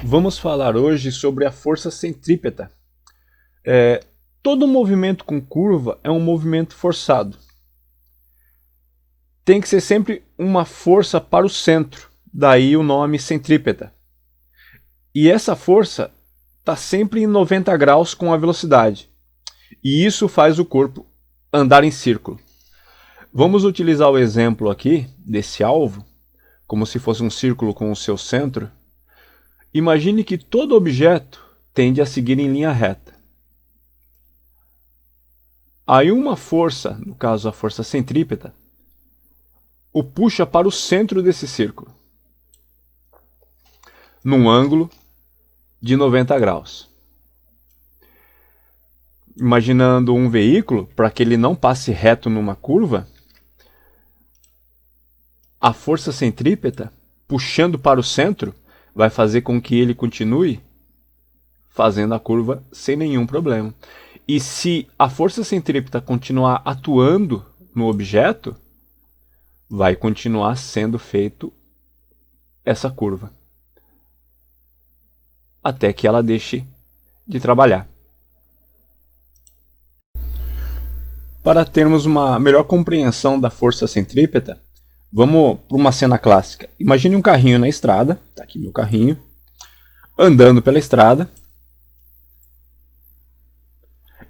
Vamos falar hoje sobre a força centrípeta. Todo movimento com curva é um movimento forçado. Tem que ser sempre uma força para o centro, daí o nome centrípeta. E essa força está sempre em 90 graus com a velocidade. E isso faz o corpo andar em círculo. Vamos utilizar o exemplo aqui desse alvo, como se fosse um círculo com o seu centro. Imagine que todo objeto tende a seguir em linha reta. Aí uma força, no caso a força centrípeta, o puxa para o centro desse círculo, num ângulo de 90 graus. Imaginando um veículo, para que ele não passe reto numa curva, a força centrípeta, puxando para o centro, vai fazer com que ele continue fazendo a curva sem nenhum problema. E se a força centrípeta continuar atuando no objeto, vai continuar sendo feito essa curva, até que ela deixe de trabalhar. Para termos uma melhor compreensão da força centrípeta, vamos para uma cena clássica. Imagine um carrinho na estrada, está aqui meu carrinho, andando pela estrada,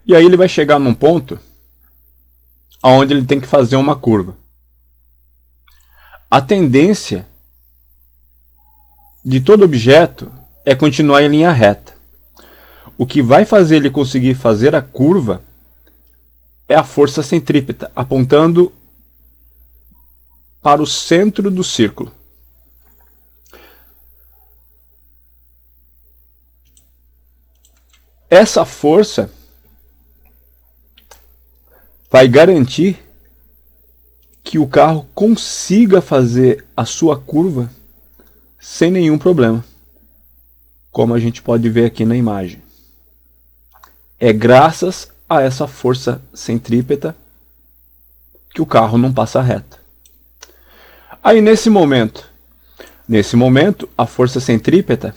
e aí ele vai chegar num ponto onde ele tem que fazer uma curva. A tendência de todo objeto é continuar em linha reta. O que vai fazer ele conseguir fazer a curva é a força centrípeta, apontando para o centro do círculo. Essa força vai garantir que o carro consiga fazer a sua curva sem nenhum problema, como a gente pode ver aqui na imagem. É graças a essa força centrípeta que o carro não passa reto. Aí nesse momento, a força centrípeta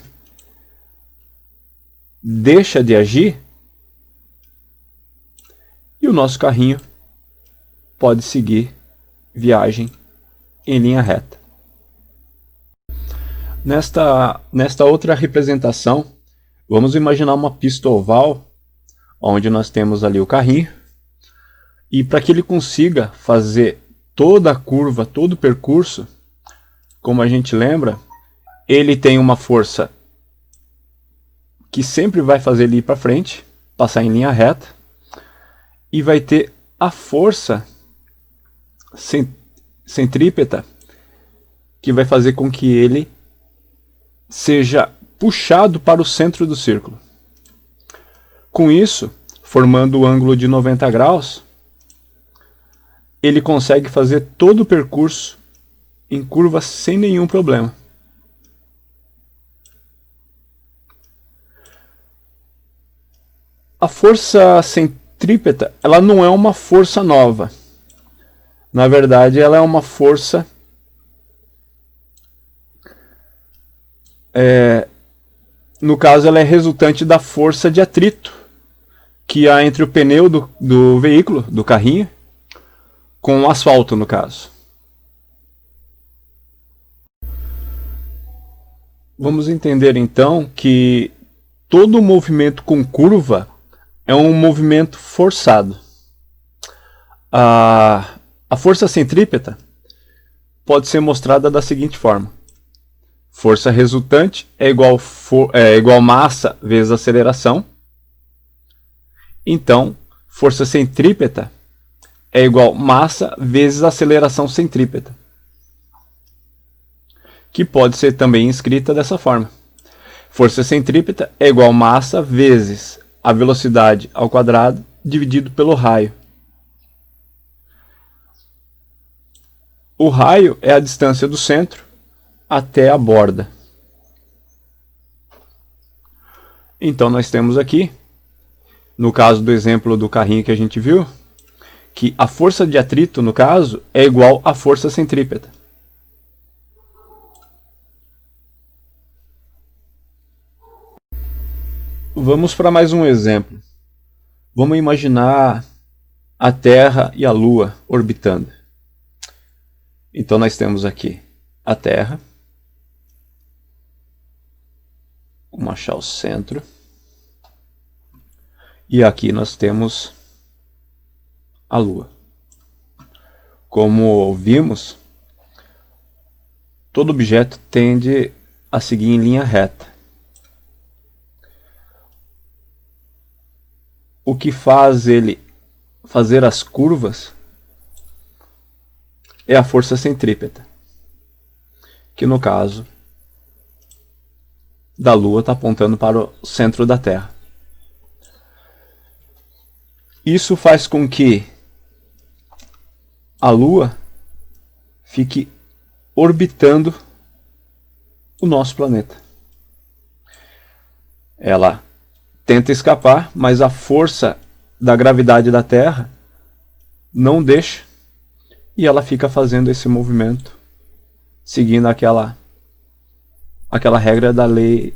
deixa de agir e o nosso carrinho pode seguir viagem em linha reta. Nesta outra representação, vamos imaginar uma pista oval, onde nós temos ali o carrinho, e para que ele consiga fazer toda a curva, todo o percurso, como a gente lembra, ele tem uma força que sempre vai fazer ele ir para frente, passar em linha reta, e vai ter a força centrípeta que vai fazer com que ele seja puxado para o centro do círculo. Com isso, formando o ângulo de 90 graus, ele consegue fazer todo o percurso em curva sem nenhum problema. A força centrípeta, ela não é uma força nova. Na verdade, ela é uma força no caso, ela é resultante da força de atrito que há entre o pneu do veículo, do carrinho, com o asfalto, no caso. Vamos entender então que todo movimento com curva é um movimento forçado. A força centrípeta pode ser mostrada da seguinte forma: força resultante é igual massa vezes aceleração. Então, força centrípeta é igual massa vezes aceleração centrípeta, que pode ser também escrita dessa forma: força centrípeta é igual massa vezes a velocidade ao quadrado dividido pelo raio. O raio é a distância do centro até a borda. Então nós temos aqui, no caso do exemplo do carrinho que a gente viu, que a força de atrito, no caso, é igual à força centrípeta. Vamos para mais um exemplo. Vamos imaginar a Terra e a Lua orbitando. Então nós temos aqui a Terra. Vamos achar o centro. E aqui nós temos a Lua. Como vimos, todo objeto tende a seguir em linha reta. O que faz ele fazer as curvas é a força centrípeta, que no caso da Lua está apontando para o centro da Terra. Isso faz com que a Lua fique orbitando o nosso planeta. Ela tenta escapar, mas a força da gravidade da Terra não deixa, e ela fica fazendo esse movimento, seguindo aquela regra da lei,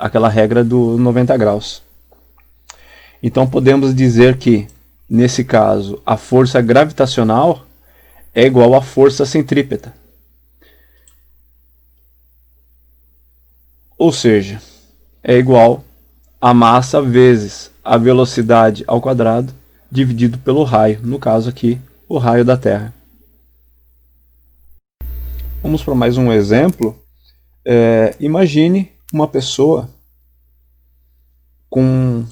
aquela regra do 90 graus. Então podemos dizer que, nesse caso, a força gravitacional é igual à força centrípeta. Ou seja, é igual a massa vezes a velocidade ao quadrado dividido pelo raio, no caso aqui, o raio da Terra. Vamos para mais um exemplo. Imagine uma pessoa com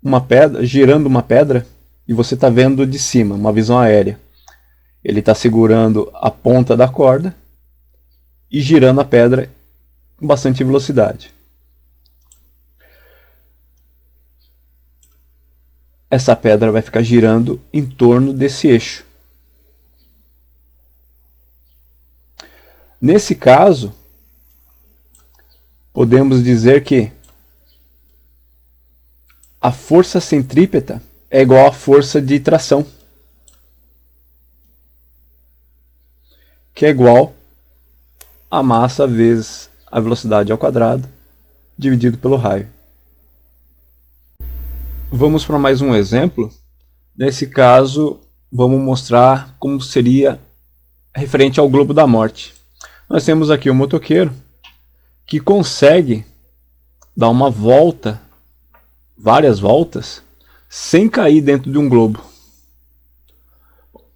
uma pedra, girando uma pedra, e você está vendo de cima, uma visão aérea. Ele está segurando a ponta da corda e girando a pedra com bastante velocidade. Essa pedra vai ficar girando em torno desse eixo. Nesse caso, podemos dizer que a força centrípeta é igual à força de tração, que é igual a massa vezes a velocidade ao quadrado dividido pelo raio. Vamos para mais um exemplo. Nesse caso, vamos mostrar como seria referente ao globo da morte. Nós temos aqui um motoqueiro que consegue dar uma volta, várias voltas, sem cair dentro de um globo.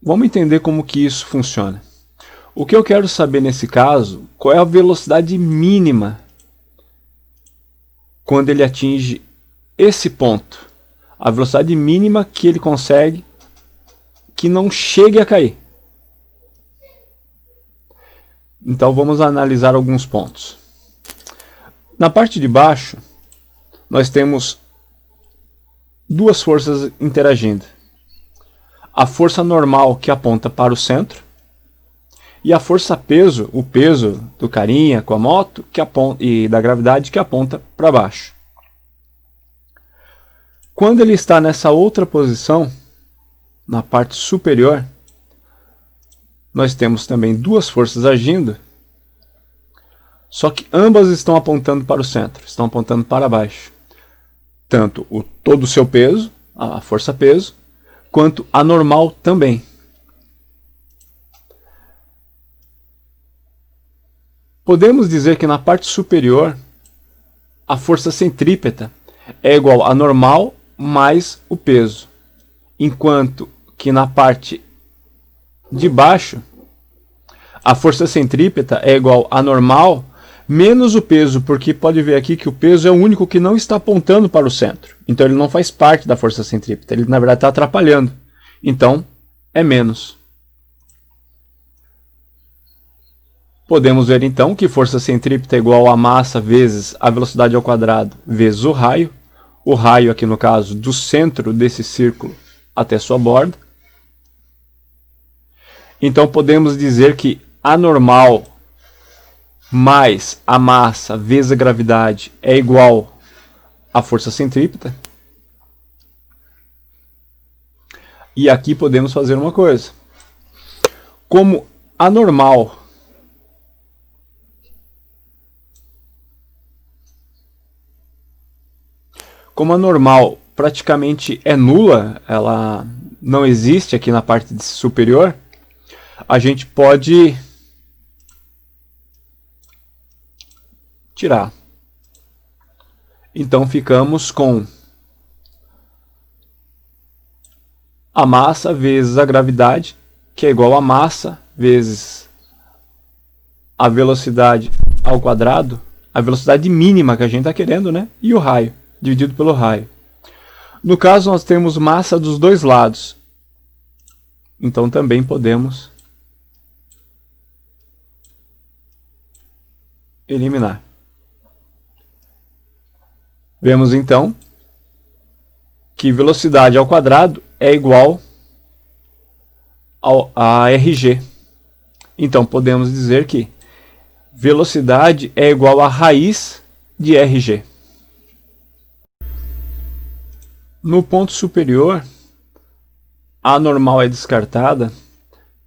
Vamos entender como que isso funciona. O que eu quero saber nesse caso, qual é a velocidade mínima quando ele atinge esse ponto. A velocidade mínima que ele consegue que não chegue a cair. Então vamos analisar alguns pontos. Na parte de baixo, nós temos duas forças interagindo. A força normal, que aponta para o centro, e a força peso, o peso do carinha com a moto, que aponta, e da gravidade, que aponta para baixo. Quando ele está nessa outra posição, na parte superior, nós temos também duas forças agindo, só que ambas estão apontando para o centro, estão apontando para baixo. Tanto todo o seu peso, a força peso, quanto a normal também. Podemos dizer que na parte superior, a força centrípeta é igual a normal mais o peso, enquanto que na parte de baixo, a força centrípeta é igual a normal menos o peso, porque pode ver aqui que o peso é o único que não está apontando para o centro. Então ele não faz parte da força centrípeta, ele na verdade está atrapalhando. Então é menos. Podemos ver então que força centrípeta é igual a massa vezes a velocidade ao quadrado vezes o raio. O raio aqui no caso do centro desse círculo até sua borda. Então podemos dizer que a normal mais a massa vezes a gravidade é igual à força centrípeta. E aqui podemos fazer uma coisa. Como a normal Como a normal praticamente é nula, ela não existe aqui na parte superior, a gente pode tirar. Então ficamos com a massa vezes a gravidade, que é igual a massa vezes a velocidade ao quadrado, a velocidade mínima que a gente está querendo, né? E o raio, dividido pelo raio. No caso, nós temos massa dos dois lados. Então também podemos eliminar. Vemos então que velocidade ao quadrado é igual a RG. Então podemos dizer que velocidade é igual a raiz de RG. No ponto superior, a normal é descartada,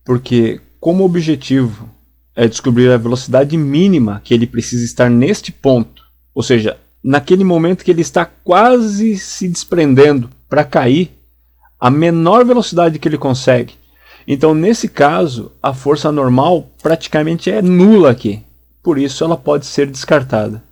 porque como o objetivo é descobrir a velocidade mínima que ele precisa estar neste ponto, ou seja, naquele momento que ele está quase se desprendendo para cair, a menor velocidade que ele consegue. Então, nesse caso, a força normal praticamente é nula aqui. Por isso, ela pode ser descartada.